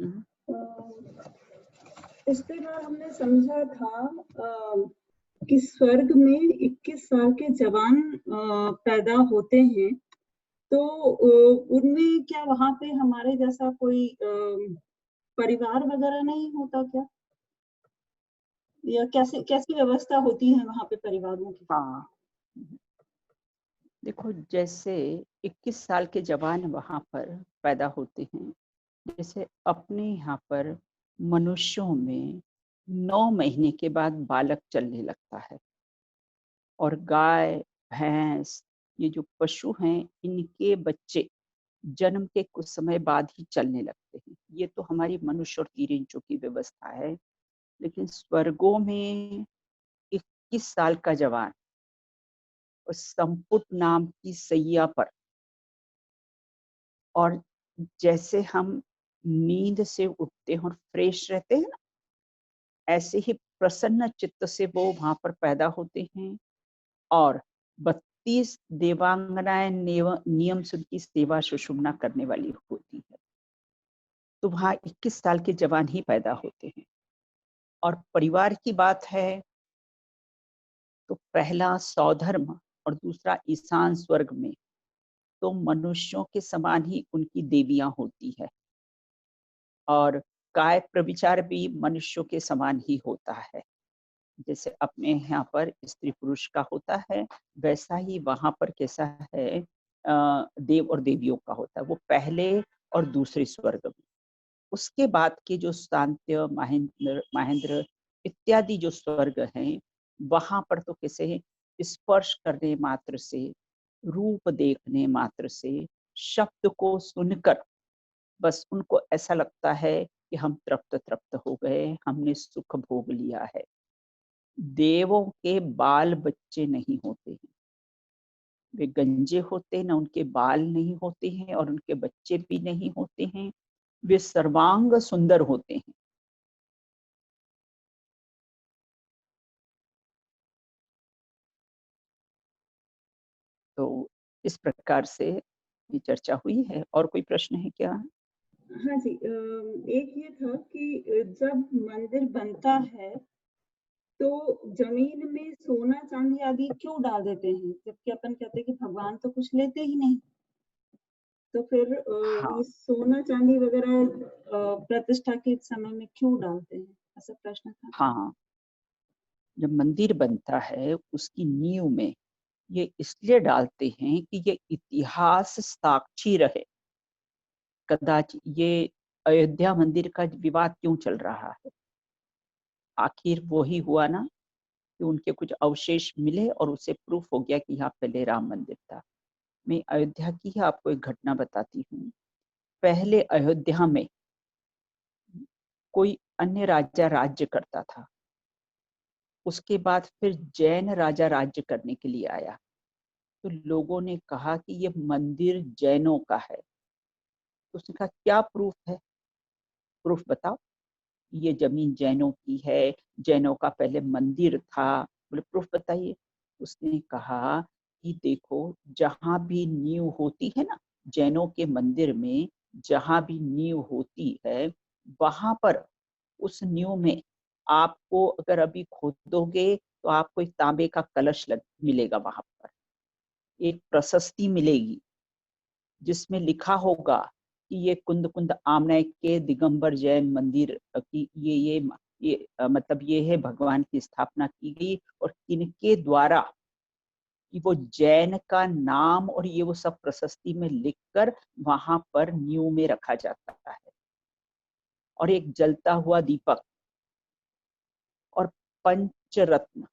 हम्म। पिछली बार हमने समझा था कि स्वर्ग में 21 साल के जवान पैदा होते हैं, तो उनमें क्या वहाँ पे हमारे जैसा कोई परिवार वगैरह नहीं होता क्या? या कैसी व्यवस्था होती है वहाँ पे परिवारों की? हाँ, देखो जैसे 21 साल के जवान वहाँ पर पैदा होते हैं, जैसे अपने यहाँ पर मनुष्यों में 9 महीने के बाद बालक चलने लगता है, और गाय, भैंस, ये जो पशु हैं, इनके बच्चे जन्म के कुछ समय बाद ही चलने लगते हैं। ये तो हमारी मनुष्य और तिरंजों की व्यवस्था है। लेकिन स्वर्गों में 21 साल का जवान और संपुट नाम की सैया पर, और जैसे हम नींद से उठते हैं और फ्रेश रहते हैं ना, ऐसे ही प्रसन्न चित्त से वो वहां पर पैदा होते हैं। और 32 देवांगनाएं नियम से उनकी सेवा सुषुम्ना करने वाली होती है। तो वहां 21 साल के जवान ही पैदा होते हैं। और परिवार की बात है तो पहला सौधर्म और दूसरा ईशान स्वर्ग में तो मनुष्यों के समान ही उनकी देवियां होती है, और काय प्रविचार भी मनुष्यों के समान ही होता है। जैसे अपने यहाँ पर स्त्री पुरुष का होता है, वैसा ही वहां पर कैसा है, देव और देवियों का होता है। वो पहले और दूसरे स्वर्ग में। उसके बाद के जो शांत्य, महेंद्र महेंद्र इत्यादि जो स्वर्ग हैं, वहां पर तो कैसे स्पर्श करने मात्र से, रूप देखने मात्र से, शब्द को सुनकर बस उनको ऐसा लगता है कि हम तृप्त तृप्त हो गए, हमने सुख भोग लिया है। देवों के बाल बच्चे नहीं होते हैं, वे गंजे होते हैं, ना उनके बाल नहीं होते हैं और उनके बच्चे भी नहीं होते हैं। वे सर्वांग सुंदर होते हैं। तो इस प्रकार से ये चर्चा हुई है। और कोई प्रश्न है क्या? हाँ जी, एक ये था कि जब मंदिर बनता है तो जमीन में सोना चांदी आदि क्यों डाल देते हैं, जबकि अपन कहते हैं कि भगवान तो कुछ लेते ही नहीं। तो फिर हाँ, ये सोना चांदी वगैरह प्रतिष्ठा के समय में क्यों डालते हैं, ऐसा प्रश्न था। हाँ, जब मंदिर बनता है उसकी नींव में ये इसलिए डालते हैं कि ये इतिहास साक्षी रहे। कदाचित ये अयोध्या मंदिर का विवाद क्यों चल रहा है, आखिर वो ही हुआ ना कि उनके कुछ अवशेष मिले और उससे प्रूफ हो गया कि यहाँ पहले राम मंदिर था। मैं अयोध्या की ही आपको एक घटना बताती हूँ। पहले अयोध्या में कोई अन्य राजा राज्य करता था। उसके बाद फिर जैन राजा राज्य करने के लिए आया। तो लोगों ने कहा कि ये मंदिर जैनों का है। तो उसने कहा क्या प्रूफ है, प्रूफ बताओ, ये जमीन जैनों की है, जैनों का पहले मंदिर था। बोले प्रूफ बताइए। उसने कहा कि देखो, जहां भी नींव होती है ना, जैनों के मंदिर में जहां भी नींव होती है, वहां पर उस नींव में आपको अगर अभी खोदोगे तो आपको एक तांबे का कलश मिलेगा। वहां पर एक प्रशस्ति मिलेगी जिसमें लिखा होगा कि ये कुंद कुंद आमनय के दिगंबर जैन मंदिर की मतलब ये है भगवान की स्थापना की गई, और किनके द्वारा, कि वो जैन का नाम और ये वो सब प्रशस्ति में लिखकर वहां पर नींव में रखा जाता है। और एक जलता हुआ दीपक और पंचरत्न,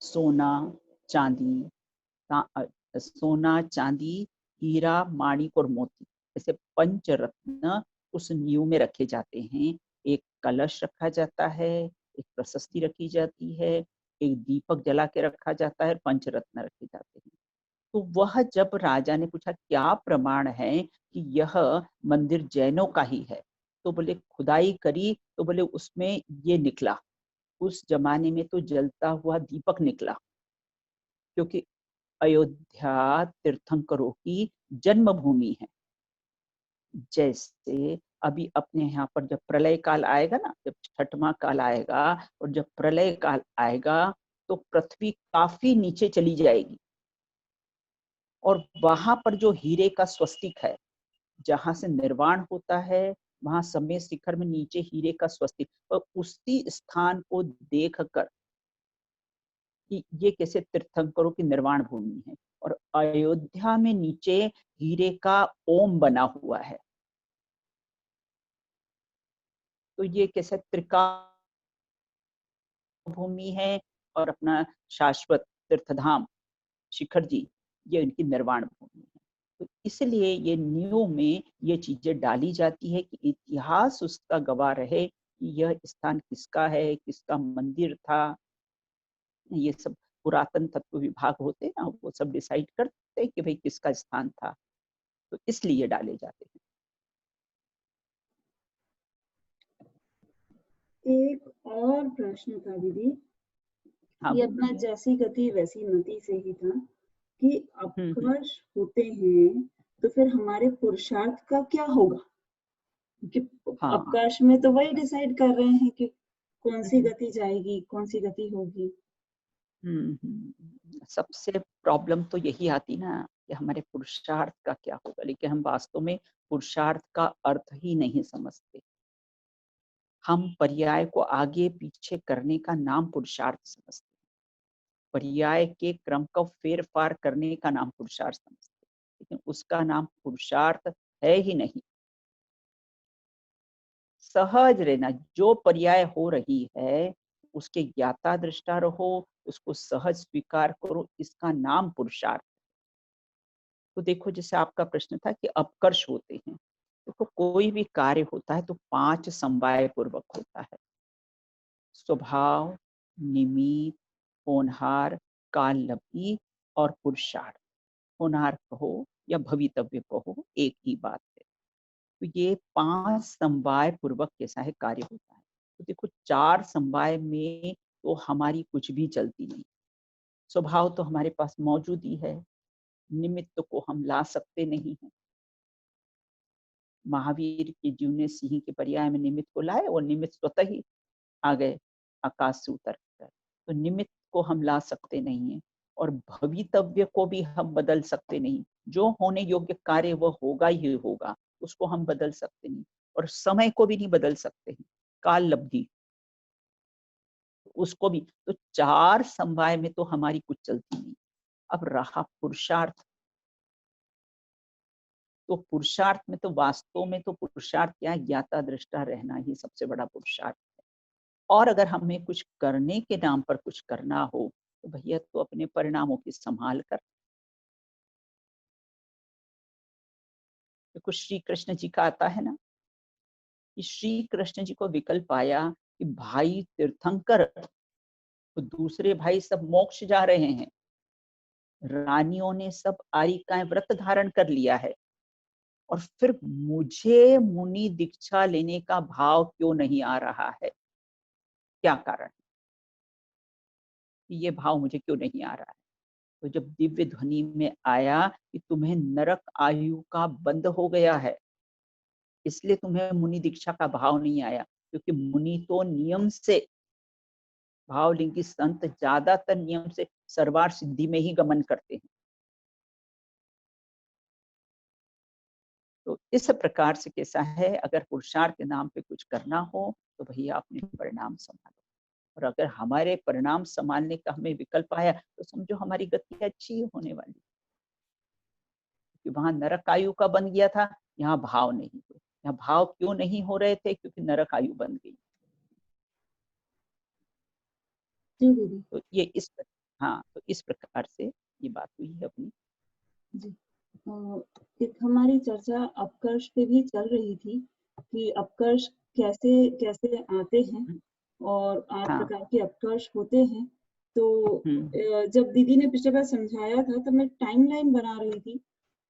सोना, चांदी, सोना, चांदी, हीरा, माणिक और मोती, ऐसे पंच रत्न उस नींव में रखे जाते हैं। एक कलश रखा जाता है, एक प्रशस्ति रखी जाती है, एक दीपक जला के रखा जाता है, पंच रत्न रखे जाते हैं। तो वह जब राजा ने पूछा क्या प्रमाण है कि यह मंदिर जैनों का ही है, तो बोले खुदाई करी तो बोले उसमें ये निकला। उस जमाने में तो जलता हुआ दीपक निकला, क्योंकि अयोध्या तीर्थंकरों की जन्मभूमि है। जैसे अभी अपने यहाँ पर जब प्रलय काल आएगा ना, जब छठवां काल आएगा और जब प्रलय काल आएगा, तो पृथ्वी काफी नीचे चली जाएगी और वहां पर जो हीरे का स्वस्तिक है, जहां से निर्वाण होता है, वहां समय शिखर में नीचे हीरे का स्वस्तिक, और उसी स्थान को देखकर कि ये कैसे तीर्थंकरों की निर्वाण भूमि है, और अयोध्या में नीचे हीरे का ओम बना हुआ है, तो ये कैसे त्रिकाल भूमि है, और अपना शाश्वत तीर्थधाम शिखर जी, ये इनकी निर्वाण भूमि है। तो इसलिए ये नियम में ये चीजें डाली जाती है कि इतिहास उसका गवाह रहे कि यह स्थान किसका है, किसका मंदिर था। ये सब पुरातन तत्व विभाग होते हैं ना, वो सब डिसाइड करते हैं कि भाई किसका स्थान था, तो इसलिए डाले जाते हैं। एक और प्रश्न था दीदी, हाँ ये अपना बोलिए। जैसी गति वैसी मति से ही था कि हम्म। अपकर्ष होते हैं तो फिर हमारे पुरुषार्थ का क्या होगा? कि हाँ। अपकर्ष में तो वही डिसाइड कर रहे हैं कि कौन सी हम्म। गति जाएगी, कौन सी गति होगी। सबसे प्रॉब्लम तो यही आती ना कि हमारे पुरुषार्थ का क्या होगा, लेकिन हम वास्तव में पुरुषार्थ का अर्थ ही नहीं समझते। हम पर्याय को आगे पीछे करने का नाम पुरुषार्थ समझते हैं, पर्याय के क्रम का फेर फार करने का नाम पुरुषार्थ समझते हैं, लेकिन उसका नाम पुरुषार्थ है ही नहीं। सहज रहना, जो पर्याय हो रही है उसके ज्ञाता दृष्टा रहो, उसको सहज स्वीकार करो, इसका नाम पुरुषार्थ। तो देखो, जैसे आपका प्रश्न था कि अपकर्ष होते हैं, देखो कोई भी कार्य होता है तो 5 समवाय पूर्वक होता है: स्वभाव, निमित्त, होनहार, काल लब्धि और पुरुषार्थ। होनहार कहो या भवितव्य कहो, एक ही बात है। तो ये 5 समवाय पूर्वक कैसा है कार्य होता है। तो देखो 4 समवाय में तो हमारी कुछ भी चलती नहीं, स्वभाव तो हमारे पास मौजूद ही है, निमित्त को हम ला सकते नहीं हैं। महावीर के जीव ने सिंह के पर्याय में निमित्त को लाए और निमित्त स्वतः ही आ गए आकाश से उतर कर, तो निमित्त को हम ला सकते नहीं हैं। और भवितव्य को भी हम बदल सकते नहीं, जो होने योग्य कार्य वह होगा ही होगा, उसको हम बदल सकते नहीं। और समय को भी नहीं बदल सकते हैं, काल लब्धि उसको भी। तो 4 समवाय में तो हमारी कुछ चलती नहीं। अब रहा पुरुषार्थ, तो पुरुषार्थ में तो वास्तव में तो पुरुषार्थ क्या है, ज्ञाता दृष्टा रहना ही सबसे बड़ा पुरुषार्थ है। और अगर हमें कुछ करने के नाम पर कुछ करना हो तो भैया तो अपने परिणामों की संभाल कर। देखो श्री कृष्ण जी का आता है ना कि श्री कृष्ण जी को विकल्प आया कि भाई तीर्थंकर, तो दूसरे भाई सब मोक्ष जा रहे हैं, रानियों ने सब आरिकाएं व्रत धारण कर लिया है, और फिर मुझे मुनि दीक्षा लेने का भाव क्यों नहीं आ रहा है, क्या कारण, ये भाव मुझे क्यों नहीं आ रहा है। तो जब दिव्य ध्वनि में आया कि तुम्हें नरक आयु का बंध हो गया है, इसलिए तुम्हें मुनि दीक्षा का भाव नहीं आया, क्योंकि मुनि तो नियम से, भावलिंगी संत ज्यादातर नियम से सर्वार सिद्धि में ही गमन करते हैं। तो इस प्रकार से कैसा है, अगर पुरुषार्थ के नाम पे कुछ करना हो तो भैया अपने परिणाम संभालो। और अगर हमारे परिणाम संभालने का हमें विकल्प आया तो समझो हमारी गति अच्छी होने वाली, कि वहां नरक आयु का बन गया था, यहाँ भाव नहीं हुए। यहाँ भाव क्यों नहीं हो रहे थे, क्योंकि नरक आयु बन गई। जी दीदी। तो ये इस, हाँ, तो इस प्रकार से ये बात हुई है अपनी। जी। एक हमारी चर्चा अपकर्ष पे भी चल रही थी कि अपकर्ष कैसे कैसे आते हैं और 8 हाँ। प्रकार के अपकर्ष होते हैं। तो हम्म। जब दीदी ने पिछले बार समझाया था तब मैं टाइमलाइन बना रही थी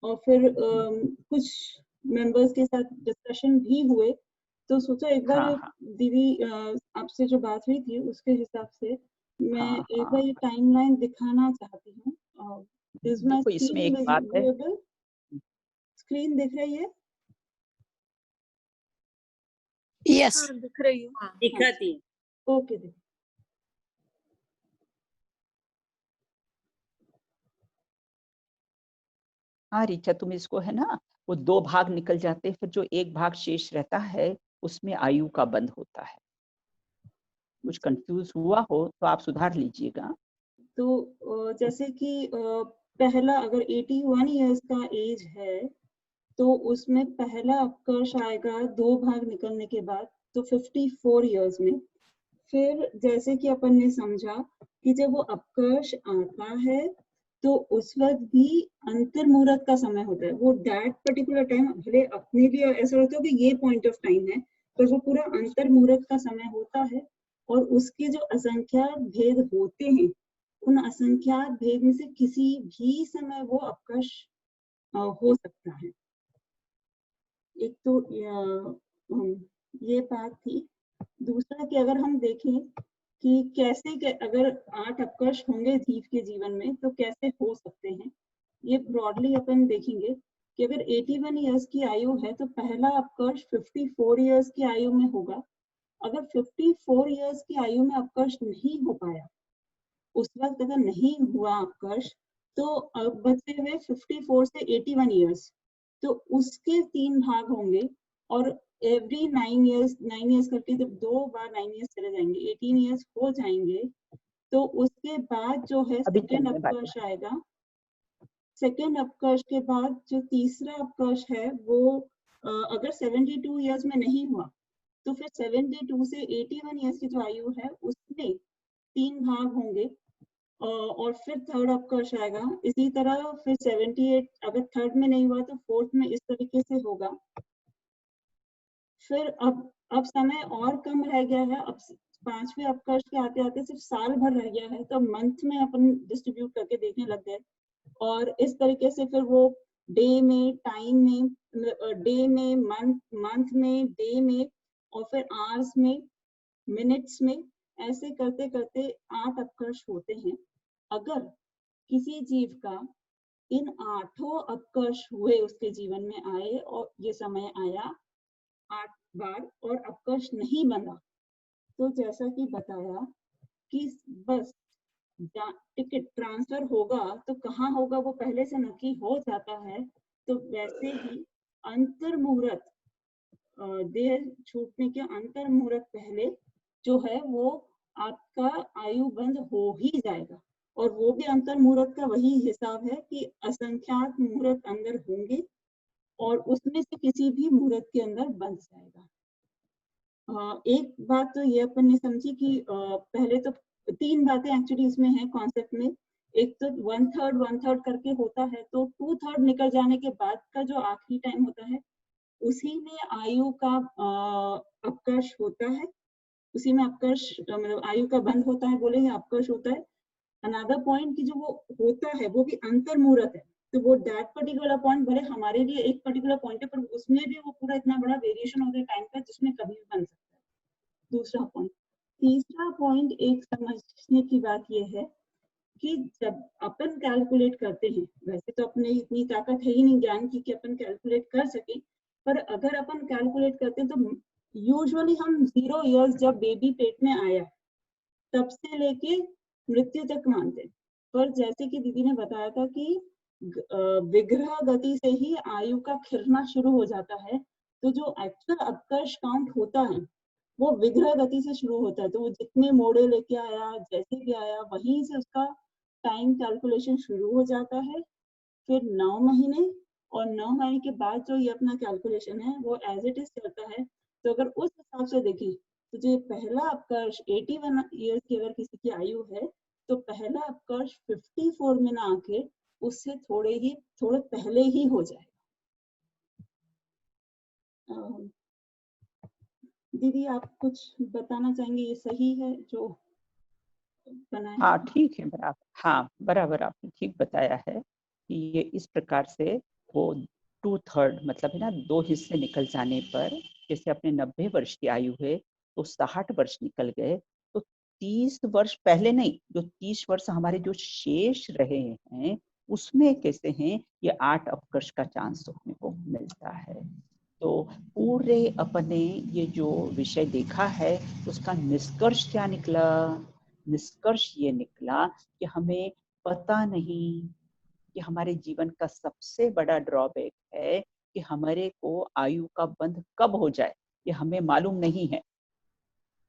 और फिर कुछ मेंबर्स के साथ डिस्कशन भी हुए, तो सोचा एक बार हाँ हाँ दीदी आपसे जो बात हुई थी उसके हिसाब से मैं हाँ एक बार हाँ। ये टाइमलाइन दिखाना चाहती हूँ। इज माय देखो इसमें स्क्रीन एक बात है, विजिबल? स्क्रीन दिख रही है? यस हाँ दिख रही है, दिखाती है। ओके दिख। हाँ रीचा, तुम इसको है ना, वो 2 भाग निकल जाते हैं, फिर जो एक भाग शेष रहता है उसमें आयु का बंध होता है। कुछ कंफ्यूज हुआ हो तो आप सुधार लीजिएगा। तो जैसे कि पहला अगर 81 इयर्स का एज है तो उसमें पहला अपकर्ष आएगा 2 भाग निकलने के बाद, तो 54 इयर्स में। फिर जैसे कि अपन ने समझा कि जब वो अपकर्ष आता है तो उस वक्त भी अंतर्मुहूर्त का समय होता है। वो दैट पर्टिकुलर टाइम भले अपने लिए ऐसा होता है कि ये पॉइंट ऑफ टाइम है, पर वो पूरा अंतर्मुहूर्त का समय होता है और उसके जो असंख्यात भेद होते हैं, उन असंख्यात भेद में से किसी भी समय वो अपकर्ष हो सकता है। एक तो ये बात थी। दूसरा कि अगर हम देखें कि कैसे अगर 8 अपकर्ष होंगे जीव के जीवन में तो कैसे हो सकते हैं, ये ब्रॉडली अपन देखेंगे कि अगर 81 इयर्स की आयु है तो पहला अपकर्ष 54 इयर्स की आयु में होगा। अगर 54 इयर्स की आयु में अपकर्ष नहीं हो पाया, उस वक्त अगर नहीं हुआ अपकर्ष, तो अब बचे हुए 54 से 81 इयर्स, तो उसके 3 भाग होंगे और एवरी 9 इयर्स करके जब 2 बार 9 इयर्स चले जाएंगे, 18 इयर्स हो जाएंगे, तो उसके बाद जो है अभी सेकेंड चलने वाले अपकर्ष आएगा। सेकेंड अपकर्ष के बाद जो तीसरा अपकर्ष है वो अगर 72 इयर्स में नहीं हुआ तो फिर 72 से 81 इयर्स की जो आयु है उसमें 3 भाग होंगे और फिर थर्ड अपकर्ष आएगा। इसी तरह फिर 78 अगर थर्ड में नहीं हुआ तो फोर्थ में इस तरीके से होगा। फिर अब समय और कम रह गया है, अब 5वें अपकर्ष के आते आते सिर्फ साल भर रह गया है, तो मंथ में अपन डिस्ट्रीब्यूट करके देखने लग गए और इस तरीके से फिर वो डे में, टाइम में, डे में, मंथ में, डे में और फिर आवर्स में, मिनट्स में, ऐसे करते करते 8 अपकर्ष होते हैं। अगर किसी जीव का इन 8 अपकर्ष हुए, उसके जीवन में आए और ये समय आया 8 बार और अपकर्ष नहीं बना, तो जैसा कि बताया कि बस टिकट ट्रांसफर होगा तो कहाँ होगा वो पहले से नक्की हो जाता है। तो वैसे ही अंतर्मुहूर्त, देह छूटने के अंतर्मुहूर्त पहले जो है वो आपका आयु बंद हो ही जाएगा और वो भी अंतर्मुहूर्त का वही हिसाब है कि असंख्यात मुहूर्त अंदर होंगे और उसमें से किसी भी मुहूर्त के अंदर बंध जाएगा। एक बात तो ये अपन ने समझी कि पहले तो 3 बातें एक्चुअली इसमें है कॉन्सेप्ट में। एक तो 1/3 करके होता है, तो 2/3 निकल जाने के बाद का जो आखिरी टाइम होता है उसी में आयु का अपकर्ष होता है, उसी में अपकर्ष मतलब आयु का बंध होता है, बोलेंगे अपकर्ष होता है। अनदर पॉइंट की जो वो होता है वो भी अंतर्मुहूर्त है, तो वो दैट पर्टिकुलर पॉइंट भले हमारे लिए एक पर्टिकुलर पॉइंट है पर उसमें भी वो पूरा इतना बड़ा वेरिएशन होता है टाइम का जिसमें कभी भी बन सकता है। दूसरा पॉइंट। तीसरा पॉइंट एक समझने की बात ये है कि जब अपन कैलकुलेट करते हैं, वैसे तो अपने इतनी ताकत है ही नहीं ज्ञान की कि अपन कैलकुलेट कर सके, पर अगर अपन कैलकुलेट करते हैं तो यूजुअली हम 0 इयर्स जब बेबी पेट में आया तब से लेके मृत्यु तक मानते, पर जैसे कि दीदी ने बताया था कि विग्रह गति से ही आयु का खिरना शुरू हो जाता है, तो जो एक्चुअल अपकर्ष काउंट होता है वो विग्रह गति से शुरू होता है, तो वो जितने मोड़े लेके आया, जैसे भी आया, वहीं से उसका टाइम कैलकुलेशन शुरू हो जाता है। फिर 9 महीने और 9 महीने के बाद जो ये अपना कैलकुलेशन है वो एज इट इज चलता है। तो अगर उस हिसाब से देखें तो जो पहला अपकर्ष 81 इयर्स की अगर किसी की आयु है तो पहला अपकर्ष 54 में ना आके उससे थोड़े पहले ही हो जाएगा। दीदी आप कुछ बताना चाहेंगे, ये सही है जो बनाया? हाँ ठीक है, बराबर। हाँ बराबर आपने ठीक बताया है कि ये इस प्रकार से वो 2/3 मतलब है ना 2 हिस्से निकल जाने पर, जैसे अपने 90 वर्ष की आयु है तो 60 वर्ष निकल गए, तो 30 वर्ष पहले नहीं, जो 30 वर्ष हमारे जो शेष रहे हैं उसमें कैसे हैं ये 8 अपकर्ष का चांस होने को मिलता है। तो पूरे अपने ये जो विषय देखा है उसका निष्कर्ष क्या निकला? निष्कर्ष ये निकला कि हमें पता नहीं कि हमारे जीवन का सबसे बड़ा ड्रॉबैक है कि हमारे को आयु का बंध कब हो जाए ये हमें मालूम नहीं है।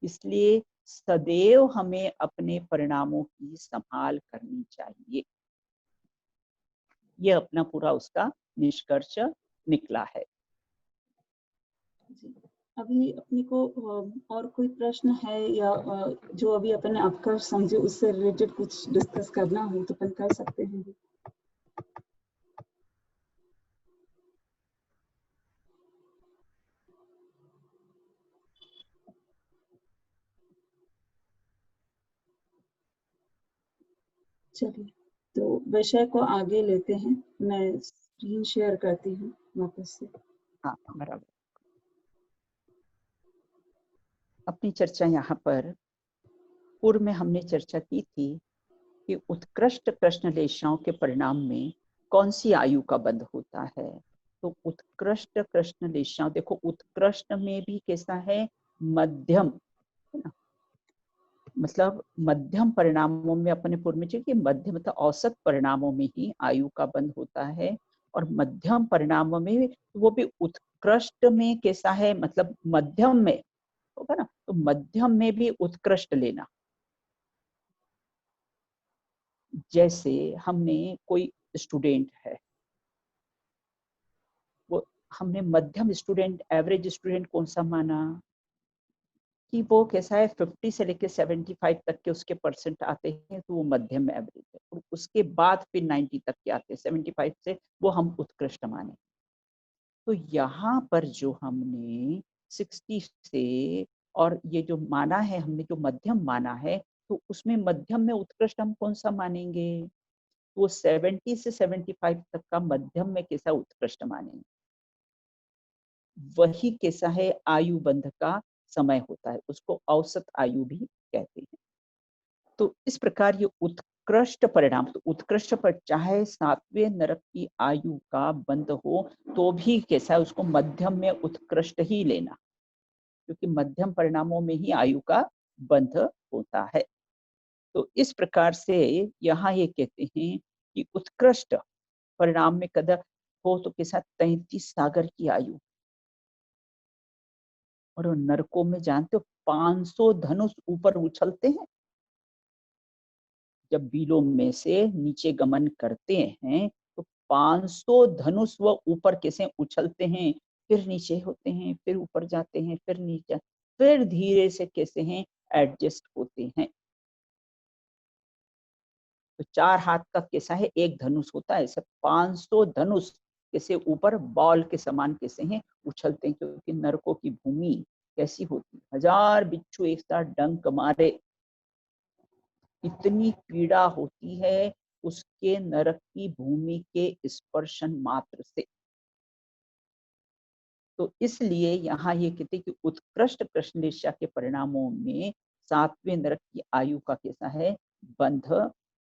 इसलिए सदैव हमें अपने परिणामों की संभाल करनी चाहिए। ये अपना पूरा उसका निष्कर्ष निकला है। जी। अभी अपने को और कोई प्रश्न है या जो अभी अपन आपका समझे उससे रिलेटेड कुछ डिस्कस करना हो तो अपन कर सकते हैं। चलिए, तो विषय को आगे लेते हैं। मैं स्क्रीन शेयर करती हूँ वापस से। हाँ, बराबर। अपनी चर्चा यहाँ पर पूर्व में हमने चर्चा की थी कि उत्कृष्ट कृष्णलेशाओं के परिणाम में कौन सी आयु का बंध होता है। तो उत्कृष्ट कृष्णलेशाओं, देखो उत्कृष्ट में भी कैसा है, मध्यम, है ना? मतलब मध्यम परिणामों में अपने पूर्व में कि मध्यम मतलब औसत परिणामों में ही आयु का बंध होता है। और मध्यम परिणामों में वो भी उत्कृष्ट में कैसा है, मतलब मध्यम में होगा ना, तो मध्यम में भी उत्कृष्ट लेना। जैसे हमने कोई स्टूडेंट है, वो हमने मध्यम स्टूडेंट, एवरेज स्टूडेंट कौन सा माना कि वो कैसा है, 50 से लेकर 75 तक के उसके परसेंट आते हैं तो वो मध्यम एवरेज है। और उसके बाद फिर 90 तक के आते हैं, 75 से वो हम उत्कृष्ट माने। तो यहाँ पर जो हमने 60 से और ये जो माना है, हमने जो मध्यम माना है, तो उसमें मध्यम में उत्कृष्ट हम कौन सा मानेंगे? वो 70 से 75 तक का मध्यम में कैसा उत्कृष्ट मानेंगे। वही कैसा है, आयु बंध का समय होता है, उसको औसत आयु भी कहते हैं। तो इस प्रकार ये उत्कृष्ट परिणाम, तो उत्कृष्ट पर चाहे 7वें नरक की आयु का बंध हो तो भी कैसा है, उसको मध्यम में उत्कृष्ट ही लेना, क्योंकि मध्यम परिणामों में ही आयु का बंध होता है। तो इस प्रकार से यहाँ ये कहते हैं कि उत्कृष्ट परिणाम में कदर हो तो के साथ 33 सागर की आयु। और नरकों में जानते हो 500 धनुष ऊपर उछलते हैं। जब बिलों में से नीचे गमन करते हैं तो 500 धनुष वो ऊपर कैसे उछलते हैं, फिर नीचे होते हैं, फिर ऊपर जाते हैं, फिर नीचे, फिर धीरे से कैसे हैं एडजस्ट होते हैं। तो 4 हाथ का कैसा है एक धनुष होता है, ऐसे 500 धनुष कैसे ऊपर बॉल के समान कैसे हैं उछलते हैं। क्योंकि नरकों की भूमि कैसी होती, 1000 बिच्छू एक साथ डंक मारे, इतनी पीड़ा होती है उसके नरक की भूमि के स्पर्शन मात्र से। तो इसलिए यहाँ ये कहते हैं कि उत्कृष्ट कृष्णवेश्या के परिणामों में 7वें नरक की आयु का कैसा है, बंध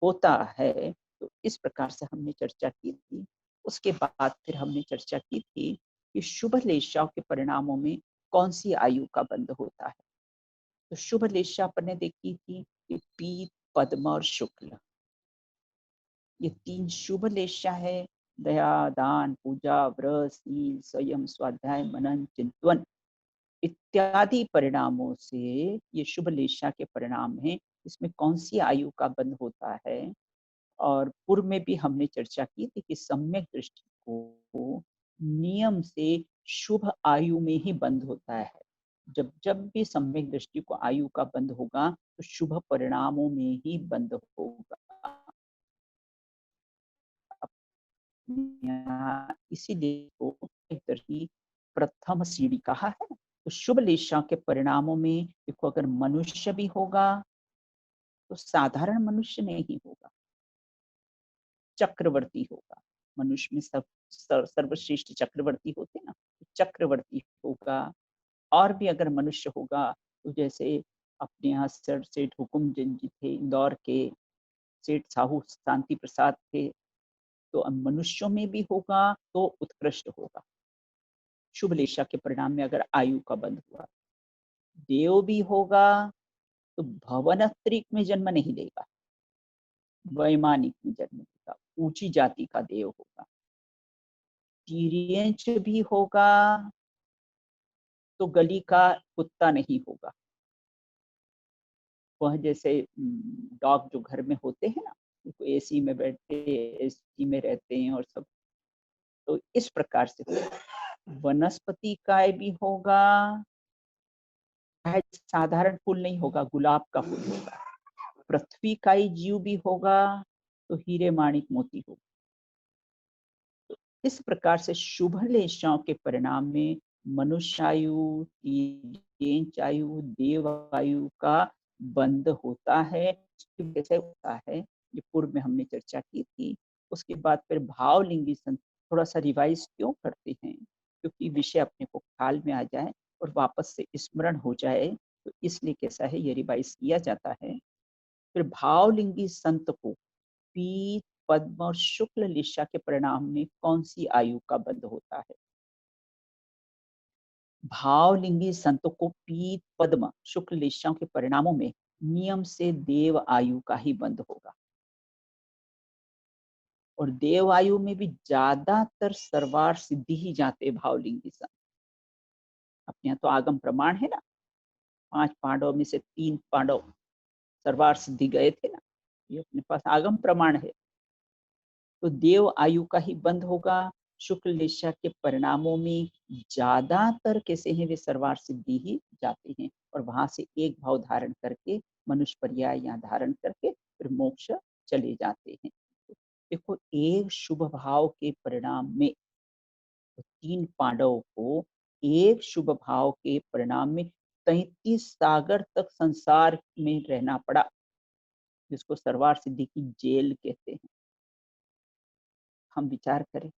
होता है। तो इस प्रकार से हमने चर्चा की थी। उसके बाद फिर हमने चर्चा की थी कि शुभ लेशाओं के परिणामों में कौन सी आयु का बंध होता है। तो शुभ लेशा पर ने देखी थी कि पीत, पद्म और शुक्ल, ये 3 शुभ लेशा है। दया, दान, पूजा, व्रत, शील, संयम, स्वाध्याय, मनन, चिंतन इत्यादि परिणामों से ये शुभ लेशा के परिणाम हैं। इसमें कौन सी आयु का बंध होता है। और पूर्व में भी हमने चर्चा की थी कि सम्यक दृष्टि को नियम से शुभ आयु में ही बंध होता है। जब जब भी सम्यक दृष्टि को आयु का बंध होगा तो शुभ परिणामों में ही बंध होगा। इसीलिए को दृष्टि प्रथम सीढ़ी कहा है। तो शुभ लेशा के परिणामों में देखो, अगर मनुष्य भी होगा तो साधारण मनुष्य नहीं होगा, चक्रवर्ती होगा। मनुष्य में सब सर्वश्रेष्ठ चक्रवर्ती होते ना, तो चक्रवर्ती होगा। और भी अगर मनुष्य होगा तो जैसे अपने यहाँ सर सेठ हुकुमचंद जी थे, इंदौर के सेठ साहू शांति प्रसाद थे। तो मनुष्यों में भी होगा तो उत्कृष्ट होगा। शुभ लेशा के परिणाम में अगर आयु का बंध हुआ, देव भी होगा तो भवनत्रिक में जन्म नहीं लेगा, वैमानिक में जन्म लेगा, ऊंची जाति का देव होगा। तिर्यंच भी होगा तो गली का कुत्ता नहीं होगा, वह जैसे डॉग जो घर में होते हैं ना, एसी में बैठते, एसी में रहते हैं और सब, तो इस प्रकार से वनस्पति काय भी होगा, चाहे साधारण फूल नहीं होगा, गुलाब का फूल होगा। पृथ्वी का ही जीव भी होगा तो हीरे माणिक मोती होगा। तो इस प्रकार से शुभ लेशाओं के परिणाम में मनुष्यायु, आयु, देवायु का बंध होता है। कैसे होता है ये पूर्व में हमने चर्चा की थी। उसके बाद फिर भावलिंगी थोड़ा सा रिवाइज क्यों करते हैं, क्योंकि विषय अपने को ख्याल में आ जाए और वापस से स्मरण हो जाए, तो इसलिए कैसा है ये रिवाइज किया जाता है। फिर भावलिंगी संत को पीत, पद्म और शुक्ल लिशा के परिणाम में कौन सी आयु का बंध होता है? भावलिंगी संतों को पीत, पद्म, शुक्ल लिशाओं के परिणामों में नियम से देव आयु का ही बंध होगा। और देव आयु में भी ज्यादातर सर्वार सिद्धि ही जाते भावलिंगी संत। अपने यहाँ तो आगम प्रमाण है ना, 5 पांडवों में से 3 पांडव सर्वार सिद्धि गए थे ना, ये अपने पास आगम प्रमाण है। तो देव आयु का ही बंध होगा। शुक्ल लेशा के परिणामों में ज्यादातर कैसे हैं, वे सर्वार सिद्धि ही जाते हैं और वहां से एक भाव धारण करके मनुष्य पर्याय यहाँ धारण करके फिर मोक्ष चले जाते हैं। देखो, एक शुभ भाव के परिणाम में 3 पांडवों को एक शुभ भाव के परिणाम में 33 सागर तक संसार में रहना पड़ा, जिसको सर्वार सिद्धि की जेल कहते हैं। हम विचार करें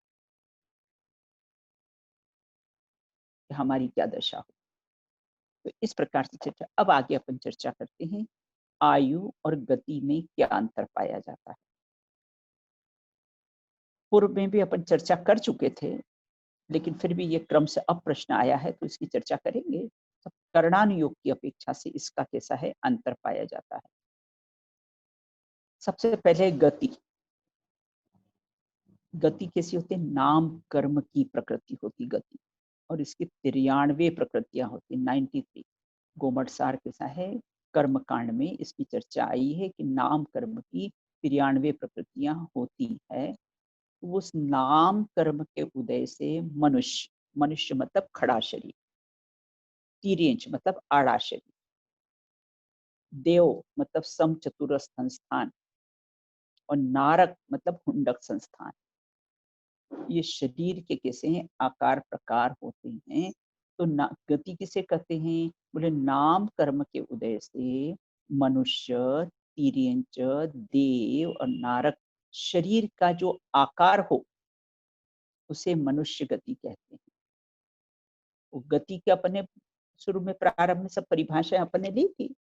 कि हमारी क्या दशा हो। तो इस प्रकार से चर्चा, अब आगे अपन चर्चा करते हैं आयु और गति में क्या अंतर पाया जाता है। पूर्व में भी अपन चर्चा कर चुके थे, लेकिन फिर भी ये क्रम से अब प्रश्न आया है तो इसकी चर्चा करेंगे। तो कर्णानुयोग की अपेक्षा से इसका कैसा है अंतर पाया जाता है। सबसे पहले गति। गति कैसी होती है? नाम कर्म की प्रकृति होती गति, और इसकी 93 प्रकृतियां होती, 93। गोमटसार कैसा है, कर्म कांड में इसकी चर्चा आई है कि नाम कर्म की 93 प्रकृतियां होती है। उस नाम कर्म के उदय से मनुष्य, मनुष्य मतलब खड़ा शरीर, तिर्यंच मतलब आड़ा शरीर, देव मतलब सम चतुरस्थ संस्थान, और नारक मतलब हुंडक संस्थान, ये शरीर के कैसे हैं आकार प्रकार होते हैं। तो गति किसे कहते हैं? बोले नाम कर्म के उदय से मनुष्य, तिर्यंच, देव और नारक शरीर का जो आकार हो उसे मनुष्य गति कहते हैं। वो गति के अपने शुरू में प्रारंभ में सब परिभाषाएं अपने ली थी,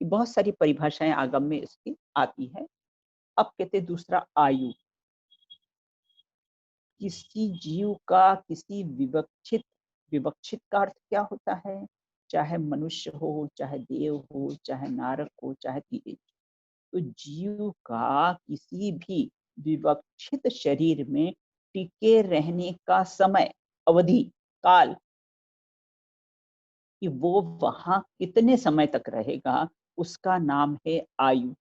बहुत सारी परिभाषाएं आगम में इसकी आती है। अब कहते दूसरा आयु। किसी जीव का किसी विवक्षित, विवक्षित का अर्थ क्या होता है? चाहे मनुष्य हो, चाहे देव हो, चाहे नारक हो, चाहे तिर्यंच, तो जीव का किसी भी विवक्षित शरीर में टिके रहने का समय, अवधि, काल, कि वो वहां कितने समय तक रहेगा, उसका नाम है आयु।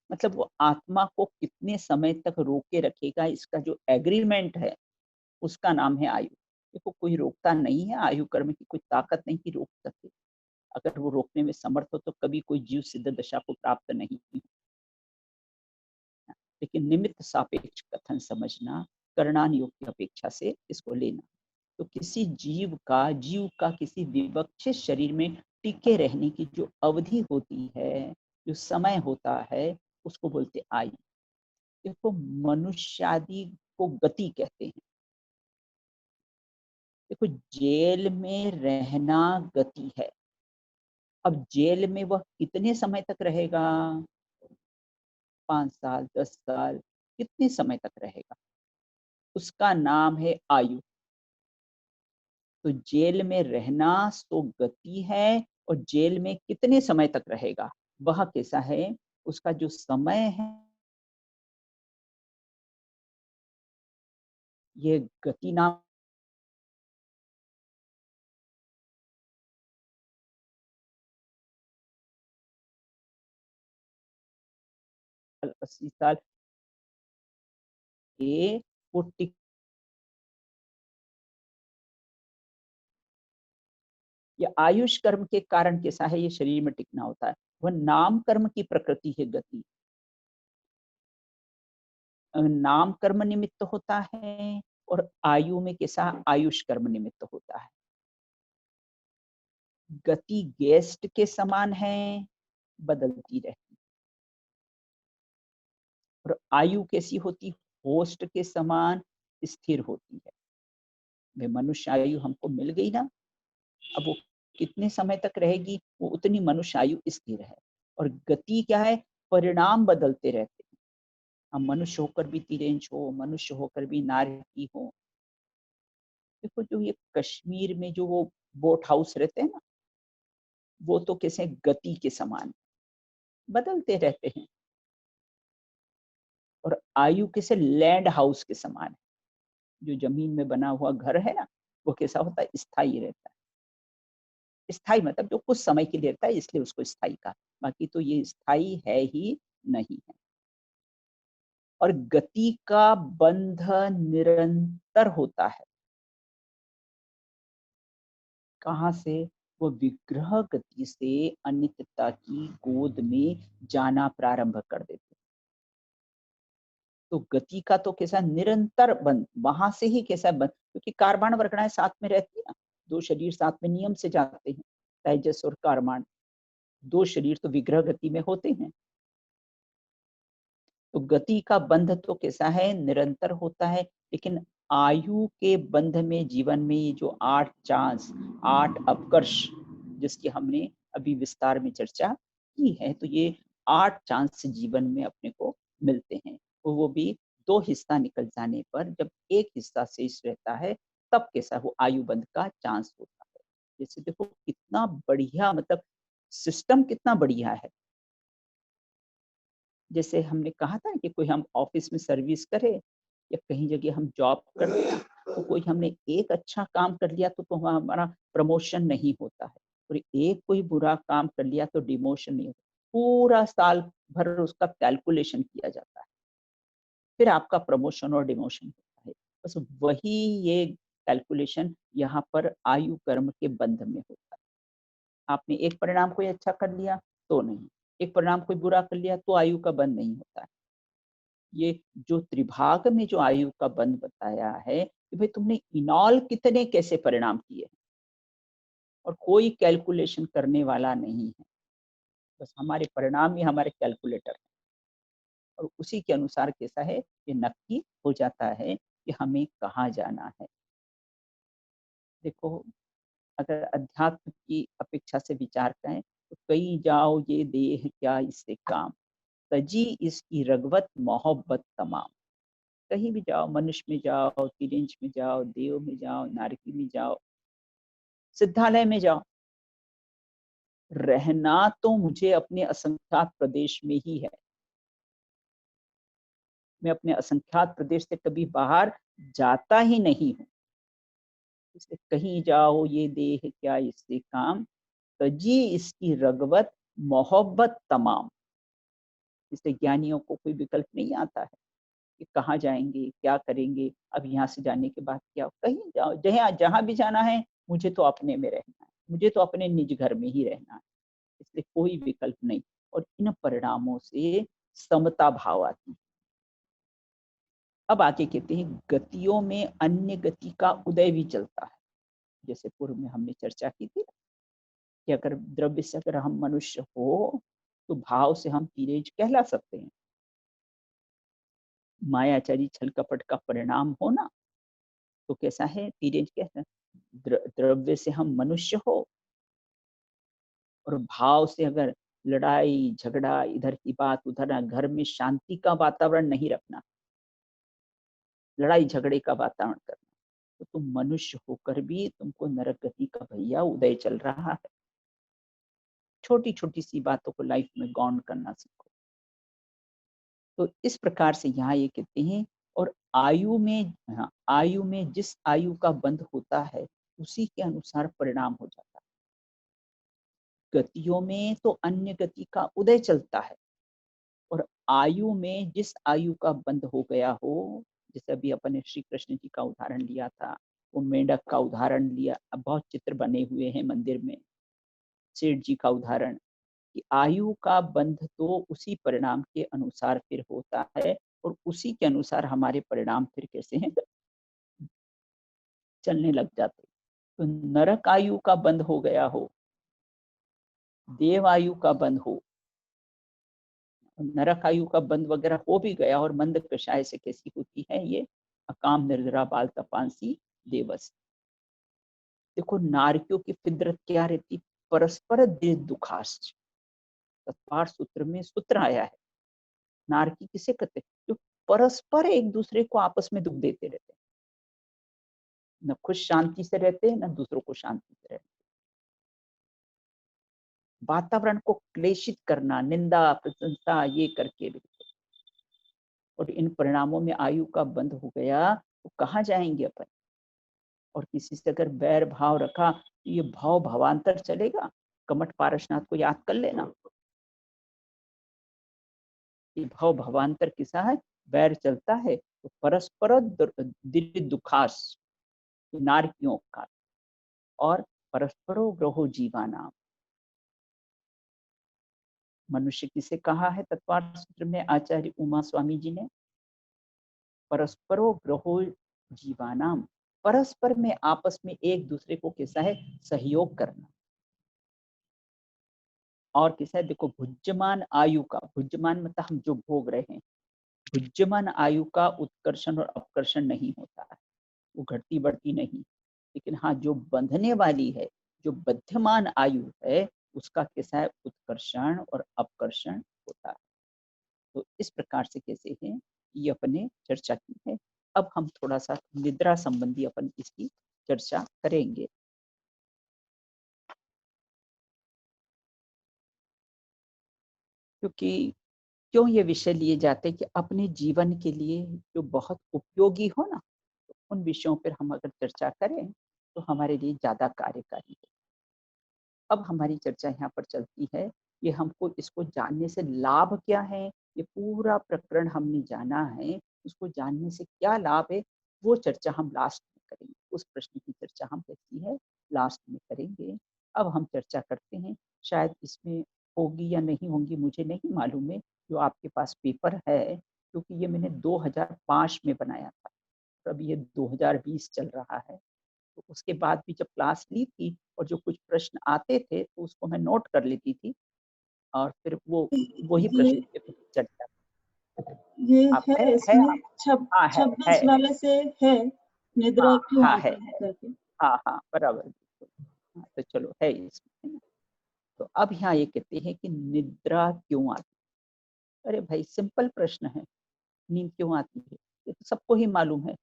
मतलब वो आत्मा को कितने समय तक रोके रखेगा, इसका जो एग्रीमेंट है उसका नाम है आयु। देखो, कोई रोकता नहीं है, आयु कर्म की कोई ताकत नहीं कि रोक सके। अगर वो रोकने में समर्थ हो तो कभी कोई जीव सिद्ध दशा को प्राप्त नहीं हुई। लेकिन निमित्त सापेक्ष कथन समझना, कर्णानुयोग की अपेक्षा से इसको लेना। तो किसी जीव का किसी विवक्षित शरीर में टिके रहने की जो अवधि होती है, जो समय होता है, उसको बोलते आयु। देखो, मनुष्यादि को गति कहते हैं। देखो, जेल में रहना गति है। अब जेल में वह कितने समय तक रहेगा? 5 साल, 10 साल, कितने समय तक रहेगा, उसका नाम है आयु। तो जेल में रहना तो गति है, और जेल में कितने समय तक रहेगा वह कैसा है, उसका जो समय है, ये गति नाम साल, 80 साल ये वो टिक ये आयुष कर्म के कारण कैसा है, ये शरीर में टिकना होता है। वह नाम कर्म की प्रकृति है गति। नाम कर्म निमित्त होता है, और आयु में कैसा आयुष कर्म निमित्त होता है। गति गेस्ट के समान है, बदलती रहती, और आयु कैसी होती, होस्ट के समान स्थिर होती है। वे मनुष्य आयु हमको मिल गई ना, अब वो कितने समय तक रहेगी, वो उतनी मनुष्य आयु स्थिर है। और गति क्या है, परिणाम बदलते रहते हैं। हम मनुष्य होकर भी तिरंज हो, मनुष्य होकर भी नारकी हो। देखो जो ये कश्मीर में जो वो बोट हाउस रहते हैं ना, वो तो कैसे गति के समान बदलते रहते हैं। और आयु कैसे लैंड हाउस के समान है। जो जमीन में बना हुआ घर है ना, वो कैसा होता है, स्थायी रहता है। स्थायी मतलब जो कुछ समय के लिए रहता है, इसलिए उसको स्थायी कहा, बाकी तो ये स्थायी है ही नहीं है। और गति का बंध निरंतर होता है। कहाँ से, वो विग्रह गति से अनित्यता की गोद में जाना प्रारंभ कर देते। तो गति का तो कैसा निरंतर बंध, वहां से ही कैसा बंध, क्योंकि कार्बन वर्गणाएं साथ में रहती है ना, दो शरीर साथ में नियम से जाते हैं, तेजस और कार्बन, दो शरीर तो विग्रह गति में होते हैं। तो गति का बंध तो कैसा है, निरंतर होता है। लेकिन आयु के बंध में, जीवन में ये जो 8 चांस, 8 अपकर्ष, जिसकी हमने अभी विस्तार में चर्चा की है, तो ये 8 चांस जीवन में अपने को मिलते हैं। तो वो भी 2 हिस्सा निकल जाने पर, जब एक हिस्सा शेष रहता है, तब कैसा वो आयु बंध का चांस होता है। जैसे देखो कितना बढ़िया, मतलब सिस्टम कितना बढ़िया है। जैसे हमने कहा था कि कोई हम ऑफिस में सर्विस करे, या कहीं जगह हम जॉब करते हैं, तो कोई हमने एक अच्छा काम कर लिया तो हमारा प्रमोशन नहीं होता है, और एक कोई बुरा काम कर लिया तो डिमोशन नहीं होता। पूरा साल भर उसका कैलकुलेशन किया जाता है, फिर आपका प्रमोशन और डिमोशन होता है। बस वही ये कैलकुलेशन यहाँ पर आयु कर्म के बंध में होता है। आपने एक परिणाम कोई अच्छा कर लिया तो नहीं, एक परिणाम कोई बुरा कर लिया तो आयु का बंध नहीं होता है। ये जो त्रिभाग में जो आयु का बंध बताया है कि भाई तुमने इनॉल कितने कैसे परिणाम किए, और कोई कैलकुलेशन करने वाला नहीं है, बस हमारे परिणाम ही हमारे कैलकुलेटर है। और उसी के अनुसार कैसा है, ये नक्की हो जाता है कि हमें कहाँ जाना है। देखो अगर अध्यात्म की अपेक्षा से विचार करें, तो कहीं जाओ ये देह क्या इससे काम, तजी इसकी रगवत मोहब्बत तमाम। कहीं भी जाओ, मनुष्य में जाओ, तिरिंज में जाओ, देव में जाओ, नारकी में जाओ, सिद्धालय में जाओ, रहना तो मुझे अपने असंख्यात प्रदेश में ही है। मैं अपने असंख्यात प्रदेश से कभी बाहर जाता ही नहीं हूँ। इसलिए कहीं जाओ ये देह क्या इससे काम, तजी इसकी रगवत मोहब्बत तमाम। इसलिए ज्ञानियों को कोई विकल्प नहीं आता है कि कहाँ जाएंगे, क्या करेंगे, अब यहाँ से जाने के बाद क्या, कहीं जाओ, जहाँ जहाँ भी जाना है, मुझे तो अपने में रहना है, मुझे तो अपने निज घर में ही रहना है। इसलिए कोई विकल्प नहीं। और इन परिणामों से समता भाव आती है। अब आगे कहते हैं, गतियों में अन्य गति का उदय भी चलता है। जैसे पूर्व में हमने चर्चा की थी कि अगर द्रव्य से अगर हम मनुष्य हो, तो भाव से हम तिरेज कहला सकते हैं। मायाचारी छल कपट का परिणाम हो ना, तो कैसा है, तिरेज कहते हैं। द्रव्य से हम मनुष्य हो, और भाव से अगर लड़ाई झगड़ा, इधर की बात उधर ना, घर में शांति का वातावरण नहीं रखना, लड़ाई झगड़े का वातावरण करना, तो तुम मनुष्य होकर भी तुमको नरक गति का भैया उदय चल रहा है। छोटी छोटी सी बातों को लाइफ में गौन करना सीखो। तो इस प्रकार से यहाँ ये कहते हैं, और आयु में, हाँ, आयु में जिस आयु का बंध होता है उसी के अनुसार परिणाम हो जाता है। गतियों में तो अन्य गति का उदय चलता है, और आयु में जिस आयु का बंध हो गया हो, जैसे अभी अपन ने श्री कृष्ण जी का उदाहरण लिया था, वो मेंढक का उदाहरण लिया, अब बहुत चित्र बने हुए हैं मंदिर में, सेठ जी का उदाहरण, कि आयु का बंध तो उसी परिणाम के अनुसार फिर होता है, और उसी के अनुसार हमारे परिणाम फिर कैसे हैं, चलने लग जाते। तो नरक आयु का बंध हो गया हो, देव आयु का बंध हो, नरक आयु का बंध वगैरह हो भी गया, और मंद कषाय से कैसी होती है ये, अकाम निर्जरा बाल तपांसी देवस। देखो नारियों की फितरत क्या रहती, परस्पर दुखाश्च। तत्पार सूत्र में सूत्र आया है, नारकी किसे कहते हैं, जो परस्पर एक दूसरे को आपस में दुख देते रहते हैं, न खुद शांति से रहते हैं, न दूसरों को शांति से रहते हैं। वातावरण को क्लेशित करना, निंदा प्रशंसा ये करके भी, और इन परिणामों में आयु का बंध हो गया तो कहाँ जाएंगे अपन। और किसी से अगर बैर भाव रखा तो ये भाव भावांतर चलेगा। कमठ पारसनाथ को याद कर लेना, ये भाव भावांतर किसा है, बैर चलता है तो परस्पर दुखास, नारकियों का, और परस्परो ग्रहो जीवानाम। मनुष्य किसे कहा है तत्वार्थ सूत्र में आचार्य उमा स्वामी जी ने, परस्परो ग्रहो जीवानाम, परस्पर में आपस में एक दूसरे को कैसा है, सहयोग करना। और कैसा है, देखो भुज्यमान आयु का, भुज्यमान मतलब हम जो भोग रहे हैं, भुज्यमान आयु का उत्कर्षण और अपकर्षण नहीं होता है, वो घटती बढ़ती नहीं। लेकिन हाँ, जो बंधने वाली है, जो बध्यमान आयु है, उसका कैसा है, उत्कर्षण और अपकर्षण होता है। तो इस प्रकार से कैसे है, ये अपने चर्चा की है। अब हम थोड़ा सा निद्रा संबंधी अपन इसकी चर्चा करेंगे। क्योंकि क्यों ये विषय लिए जाते हैं कि अपने जीवन के लिए जो बहुत उपयोगी हो ना, तो उन विषयों पर हम अगर चर्चा करें तो हमारे लिए ज्यादा कार्यकारी है। अब हमारी चर्चा यहाँ पर चलती है कि हमको इसको जानने से लाभ क्या है, ये पूरा प्रकरण हमने जाना है, उसको जानने से क्या लाभ है, वो चर्चा हम लास्ट में करेंगे। उस प्रश्न की चर्चा हम कैसी है, लास्ट में करेंगे। अब हम चर्चा करते हैं, शायद इसमें होगी या नहीं होगी मुझे नहीं मालूम है, जो आपके पास पेपर है, क्योंकि ये मैंने 2005 में बनाया था, तो अब ये 2020 चल रहा है। तो उसके बाद भी जब क्लास ली थी और जो कुछ प्रश्न आते थे तो उसको मैं नोट कर लेती थी, और फिर वो वही ये प्रश्न पे फिर चर्चा। ये आप है है इसमें आप, हाँ है 26 वाले से है, निद्रा हाँ क्यों हाँ आती है करके। हाँ हाँ बराबर बिल्कुल। हाँ, तो चलो है इसमें, है ना? तो अब यहाँ ये कहते हैं कि निद्रा क्यों आती है। अरे भाई सिंपल प्रश्न है, नींद क्यों आती है, ये तो सबको ही मालूम है।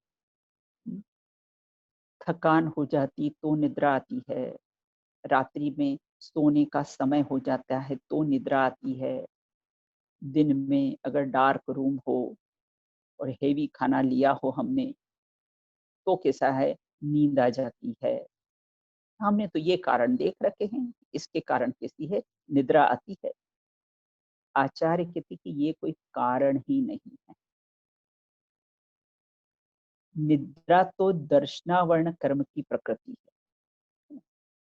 थकान हो जाती तो निद्रा आती है, रात्रि में सोने का समय हो जाता है तो निद्रा आती है, दिन में अगर डार्क रूम हो और हेवी खाना लिया हो हमने तो कैसा है, नींद आ जाती है। हमने तो ये कारण देख रखे हैं, इसके कारण कैसी है, निद्रा आती है। आचार्य कहते कि ये कोई कारण ही नहीं है। निद्रा तो दर्शनावर्ण कर्म की प्रकृति है।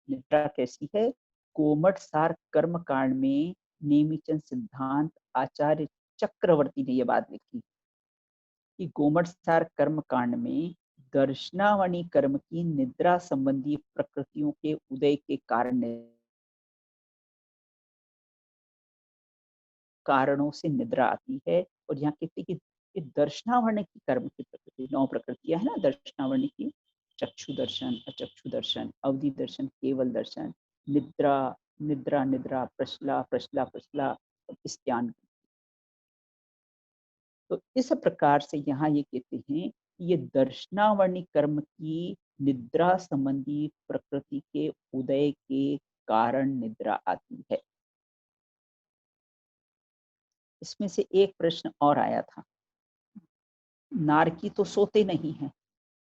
निद्रा कैसी है, कोमट सार कर्म कांड में नेमिचंद सिद्धांत आचार्य चक्रवर्ती ने यह बात लिखी कि गोमट सार कर्म कांड में दर्शनावणी कर्म की निद्रा संबंधी प्रकृतियों के उदय के कारण, कारणों से निद्रा आती है। और यहाँ कहते हैं कि दर्शनावर्ण की कर्म की प्रकृति, 9 प्रकृतियां है ना दर्शनावर्ण की, चक्षु दर्शन, अचक्षु दर्शन, अवधि दर्शन, केवल दर्शन, निद्रा, निद्रा निद्रा, प्रश्ला प्रश्ला प्रश्ला, स्त्यान। तो इस प्रकार से यहाँ ये कहते हैं ये दर्शनावर्णी कर्म की निद्रा संबंधी प्रकृति के उदय के कारण निद्रा आती है। इसमें से एक प्रश्न और आया था, नारकी तो सोते नहीं हैं,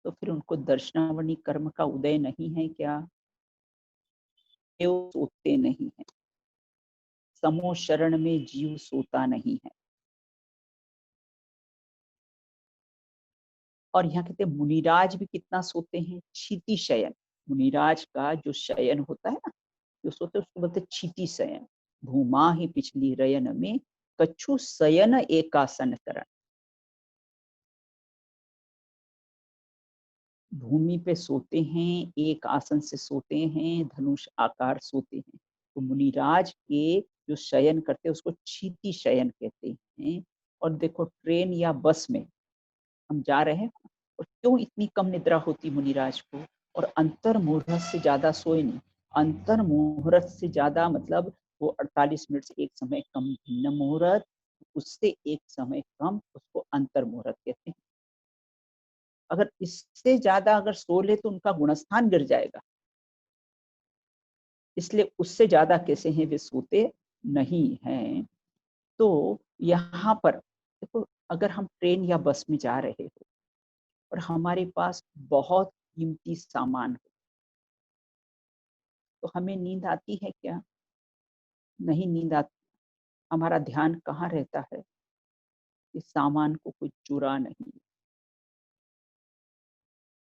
तो फिर उनको दर्शनावर्णी कर्म का उदय नहीं है क्या? देव सोते नहीं है, समो शरण में जीव सोता नहीं है। और यहाँ कहते हैं मुनिराज भी कितना सोते हैं, क्षिति शयन। मुनिराज का जो शयन होता है ना, जो सोते हैं उसको बोलते हैं क्षिति शयन। भूमा ही पिछली रयन में कछु शयन एकासन करण। भूमि पे सोते हैं, एक आसन से सोते हैं, धनुष आकार सोते हैं। तो मुनिराज के जो शयन करते हैं उसको क्षिति शयन कहते हैं। और देखो ट्रेन या बस में हम जा रहे हैं और क्यों इतनी कम निद्रा होती मुनिराज को, और अंतर मुहूर्त से ज्यादा सोए नहीं। अंतर मुहूर्त से ज्यादा मतलब वो 48 मिनट से एक समय कम भिन्न मुहूर्त, उससे एक समय कम, उसको अंतर मुहूर्त कहते हैं। अगर इससे ज्यादा अगर सो ले तो उनका गुणस्थान गिर जाएगा, इसलिए उससे ज्यादा कैसे हैं वे सोते नहीं हैं। तो यहाँ पर देखो, अगर हम ट्रेन या बस में जा रहे हो और हमारे पास बहुत कीमती सामान हो, तो हमें नींद आती है क्या? नहीं नींद आती। हमारा ध्यान कहाँ रहता है कि सामान को कोई चुरा नहीं।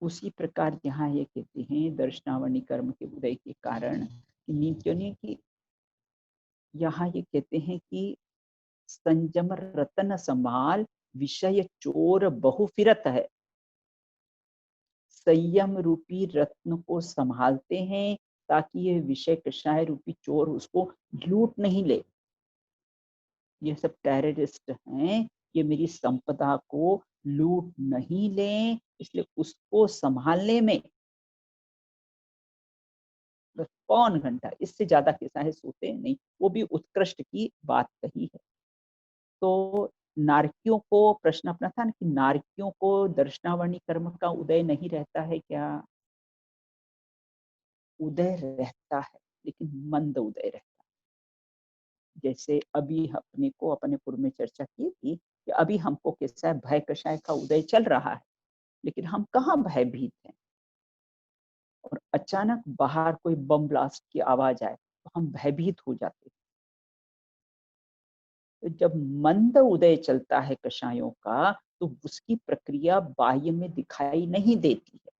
उसी प्रकार यहाँ ये कहते हैं दर्शनावर्णी कर्म के उदय के कारण नींद क्यों नहीं की। यहाँ ये कहते हैं कि संयम रतन संभाल विषय चोर बहु फिरत है। संयम रूपी रत्न को संभालते हैं ताकि ये विषय कषाय रूपी चोर उसको लूट नहीं ले। ये सब टेररिस्ट हैं, ये मेरी संपदा को लूट नहीं लें, इसलिए उसको संभालने में बस पौन घंटा, इससे ज्यादा कैसा है सोते नहीं। वो भी उत्कृष्ट की बात कही है। तो नारकियों को प्रश्न अपना था ना कि नारकियों को दर्शनावर्णी कर्म का उदय नहीं रहता है क्या? उदय रहता है, लेकिन मंद उदय रहता है। जैसे अभी अपने को अपने पूर्व में चर्चा की थी कि अभी हमको कैसा है, भय कषाय का उदय चल रहा है, लेकिन हम कहाँ भयभीत हैं। और अचानक बाहर कोई बम ब्लास्ट की आवाज आए तो हम भयभीत हो जाते हैं। तो जब मंद उदय चलता है कषायों का, तो उसकी प्रक्रिया बाह्य में दिखाई नहीं देती है।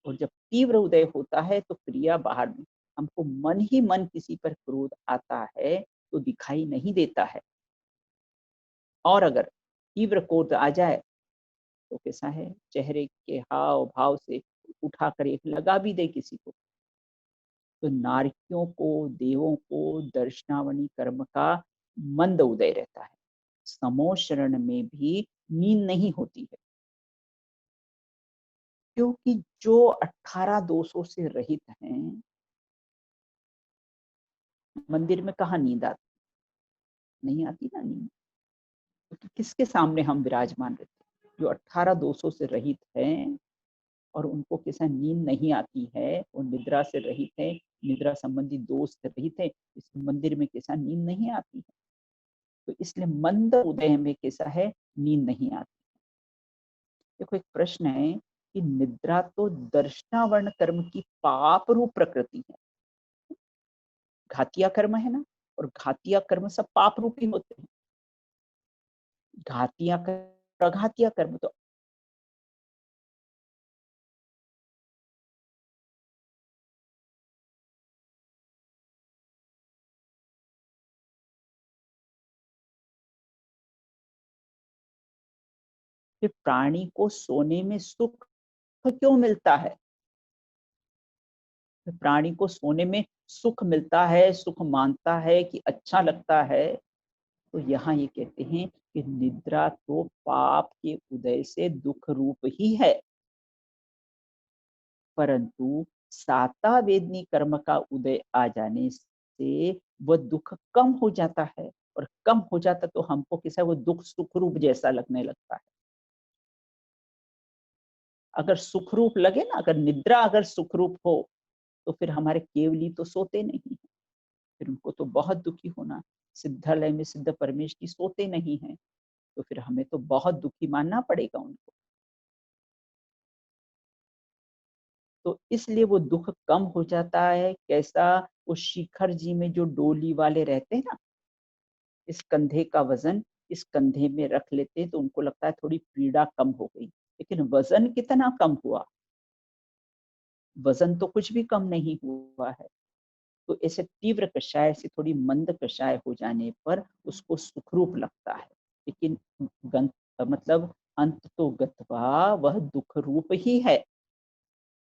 और जब तीव्र उदय होता है तो क्रिया बाहर में, हमको मन ही मन किसी पर क्रोध आता है तो दिखाई नहीं देता है। और अगर तीव्र क्रोध आ जाए तो कैसा है, चेहरे के हाव भाव से उठाकर एक लगा भी दे किसी को। तो नारकियों को, देवों को दर्शनावनी कर्म का मंद उदय रहता है। समो शरण में भी नींद नहीं होती है, क्योंकि जो 18 दोषों से रहित हैं, मंदिर में कहाँ नींद आती? नहीं आती ना नींद। तो किसके सामने हम विराजमान रहते हैं? जो 18 दोषों से रहित हैं और उनको कैसा नींद नहीं आती है, वो निद्रा से रहित है, निद्रा संबंधी दोष से रहित है, इस मंदिर में कैसा नींद नहीं आती है। तो इसलिए मंद उदय में कैसा है, नींद नहीं आती। देखो एक प्रश्न है कि निद्रा तो दर्शनावर्ण कर्म की पाप रूप प्रकृति है। घातिया कर्म है ना, और घातिया कर्म सब पाप रूपी होते हैं। घातिया कर्म, अघातिया कर्म तो फिर प्राणी को सोने में सुख क्यों मिलता है? फिर प्राणी को सोने में सुख मिलता है, सुख मानता है कि अच्छा लगता है। तो यहाँ ये कहते हैं कि निद्रा तो पाप के उदय से दुख रूप ही है, परंतु साता वेदनी कर्म का उदय आ जाने से वह दुख कम हो जाता है। और कम हो जाता तो हमको कैसा, वो दुख सुख रूप जैसा लगने लगता है। अगर सुखरूप लगे ना, अगर निद्रा अगर सुखरूप हो, तो फिर हमारे केवली तो सोते नहीं हैं, फिर उनको तो बहुत दुखी होना। सिद्धालय में सिद्ध परमेश की सोते नहीं हैं, तो फिर हमें तो बहुत दुखी मानना पड़ेगा उनको। तो इसलिए वो दुःख कम हो जाता है। कैसा? वो शिखर जी में जो डोली वाले रहते हैं ना, इस कंधे का वज़न इस कंधे में रख लेते हैं, तो उनको लगता है थोड़ी पीड़ा कम हो गई। लेकिन वज़न कितना कम हुआ? वज़न तो कुछ भी कम नहीं हुआ है। तो ऐसे तीव्र कषाय से थोड़ी मंद कषाय हो जाने पर उसको सुखरूप लगता है। लेकिन गं मतलब अंत तो गत्वा वह दुःख रूप ही है,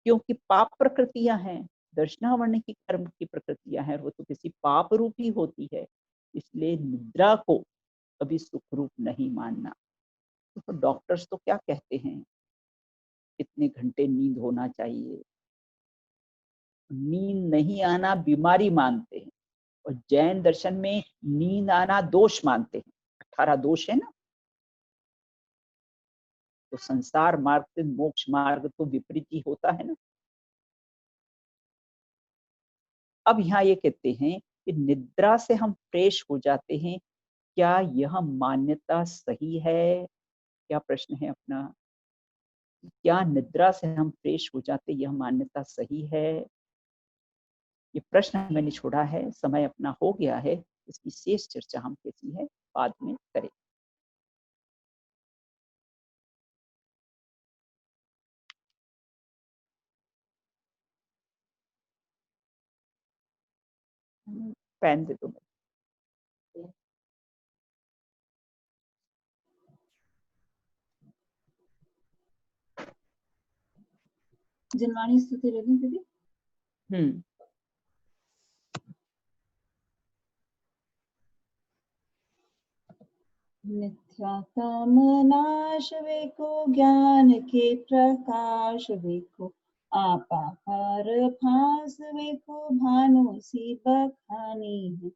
क्योंकि पाप प्रकृतियाँ हैं, दर्शनावर्ण की कर्म की प्रकृतियाँ हैं, वो तो किसी पाप रूप ही होती है। इसलिए निद्रा को कभी सुखरूप नहीं मानना। तो डॉक्टर्स तो क्या कहते हैं, कितने घंटे नींद होना चाहिए। नींद नहीं आना बीमारी मानते हैं, और जैन दर्शन में नींद आना दोष मानते हैं। 18 दोष है ना, तो संसार मार्ग से मोक्ष मार्ग तो विपरीत ही होता है ना। अब यहाँ ये कहते हैं कि निद्रा से हम फ्रेश हो जाते हैं, क्या यह मान्यता सही है? क्या प्रश्न है अपना? क्या निद्रा से हम फ्रेश हो जाते, यह मान्यता सही है? ये प्रश्न मैंने छोड़ा है, समय अपना हो गया है। इसकी शेष चर्चा हम कैसी है बाद में करें। पेन दे दो मुझे। जनवाणी स्तुति रवि दीदी। मिथ्या कामनाश वेको ज्ञान के प्रकाश वेको आपार फांस वेको भानु सी बखानी है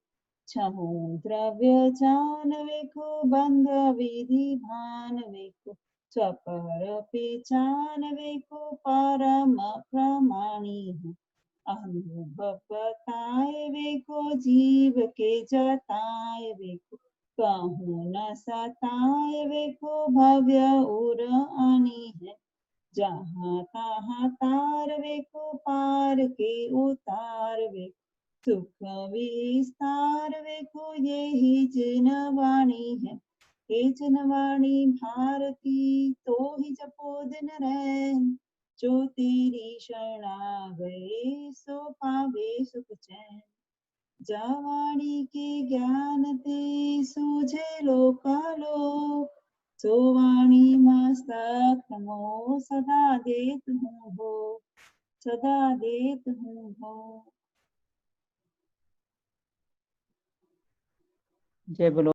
छहु द्रव्य जान वेको बंध विधि भान वेको स्वपर पहचान वेको परम प्रमाणी है अनुभव बताए वेको जीव के जताए वेको कहूँ न सताए वेको भव्य उर आनी है जहाँ तहाँ तार वेको पार के उतार वेको सुख विस्तार वेको यही जिनवाणी है हे जिनवाणी भारती तो ही जपो दिन रैन जो तेरी शरणा गए सो पावे सुख चैन जवानी के ज्ञान ते सूझे लोकालोक सो वाणी मस्तक मो सदा देत हूँ हो सदा देत हूँ हो। जय बोलो।